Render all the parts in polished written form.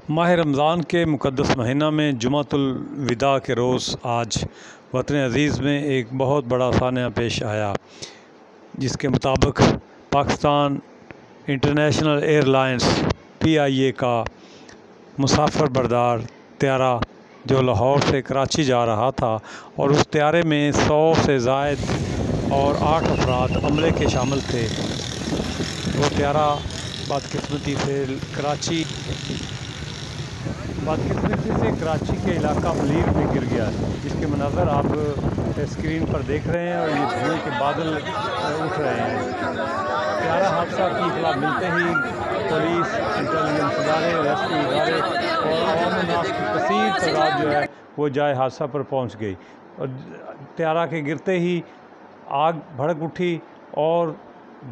माह रमज़ान के मुक़द्दस महीना में जुमातुल विदा के रोज़ आज वतन अज़ीज़ में एक बहुत बड़ा सान्या पेश आया, जिसके मुताबिक पाकिस्तान इंटरनेशनल एयरलाइंस PIA का मुसाफिर बरदार त्यारा जो लाहौर से कराची जा रहा था और उस त्यारे में 100 से ज़ायद और 8 अफराद अमले के शामिल थे। वो त्यारा बदकिस्मती से कराची के इलाका मलीर में गिर गया, जिसके मनाज़र आप स्क्रीन पर देख रहे हैं और ये धुएँ के बादल उठ रहे हैं। त्यारा हादसा की इत्तला मिलते ही पुलिस, इंटेलिजेंस इदारे, रेस्क्यू इदारे और आवाम नास की कसीर तादाद जो है वो जाए हादसा पर पहुंच गई और त्यारा के गिरते ही आग भड़क उठी और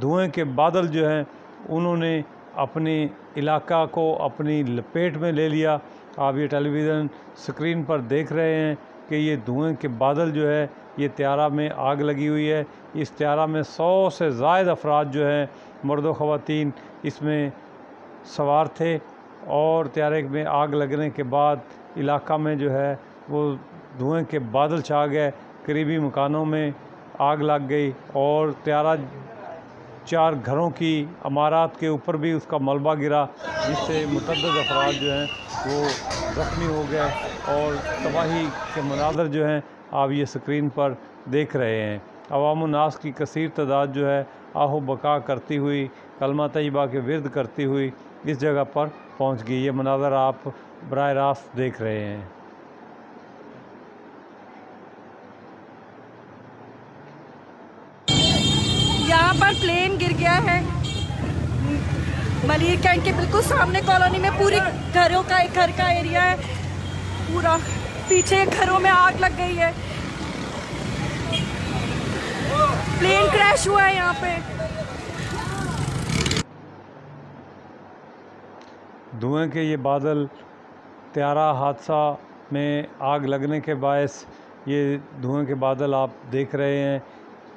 धुएं के बादल जो हैं उन्होंने अपने इलाका को अपनी लपेट में ले लिया। आप ये टेलीविज़न स्क्रीन पर देख रहे हैं कि ये धुएं के बादल जो है ये त्यारा में आग लगी हुई है। इस त्यारा में 100 से ज़ायद अफराद जो हैं मर्द व ख़वातीन इसमें सवार थे और त्यारे में आग लगने के बाद इलाका में जो है वो धुएं के बादल छा गए। करीबी मकानों में आग लग गई और त्यारा 4 घरों की इमारत के ऊपर भी उसका मलबा गिरा, जिससे मुतअद्दिद अफराद जो हैं वो ज़ख्मी हो गए और तबाही के मनाज़र जो हैं आप ये स्क्रीन पर देख रहे हैं। अवाम नास की कसीर तादाद जो है आहो बका करती हुई, कलमा तैयबा के विर्द करती हुई इस जगह पर पहुंच गई। ये मनाज़र आप बराह रास्त देख रहे हैं। यहाँ पर प्लेन गिर गया है मलीर कैंट के बिल्कुल सामने कॉलोनी में। पूरी घर का एरिया है, पूरा पीछे घरों में आग लग गई है। प्लेन क्रैश हुआ है यहाँ पे। धुएं के ये बादल त्यारा हादसा में आग लगने के बायस ये धुएं के बादल आप देख रहे हैं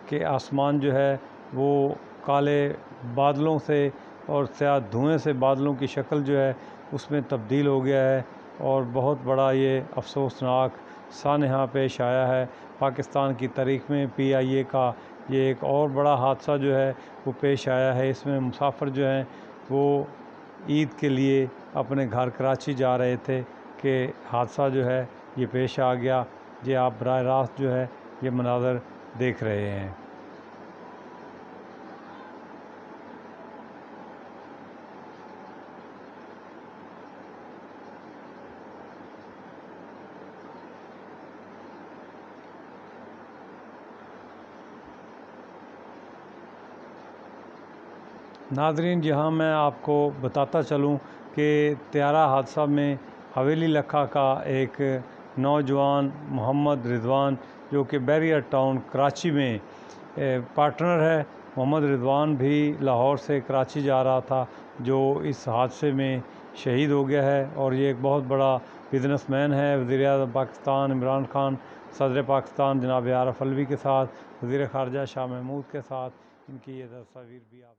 कि आसमान जो है वो काले बादलों से और स्याह धुएं से बादलों की शक्ल जो है उसमें तब्दील हो गया है और बहुत बड़ा ये अफसोसनाक सानहा पेश आया है। पाकिस्तान की तारीख़ में PIA का ये एक और बड़ा हादसा जो है वो पेश आया है। इसमें मुसाफिर जो हैं वो ईद के लिए अपने घर कराची जा रहे थे कि हादसा जो है ये पेश आ गया। ये आप बराह रास्त जो है ये मनाज़र देख रहे हैं। नाज़रीन, जहाँ मैं आपको बताता चलूँ कि त्यारा हादसा में हवेली लखा का एक नौजवान मोहम्मद रिज़वान जो कि बैरियर टाउन कराची में पार्टनर है। मोहम्मद रिज़वान भी लाहौर से कराची जा रहा था, जो इस हादसे में शहीद हो गया है और ये एक बहुत बड़ा बिज़नेसमैन है। वज़ीर-ए-आज़म पाकिस्तान इमरान खान, सदर पाकिस्तान जनाब आरिफ अलवी के साथ, वज़ीर ख़ारजा शाह महमूद के साथ इनकी ये तस्वीर भी आप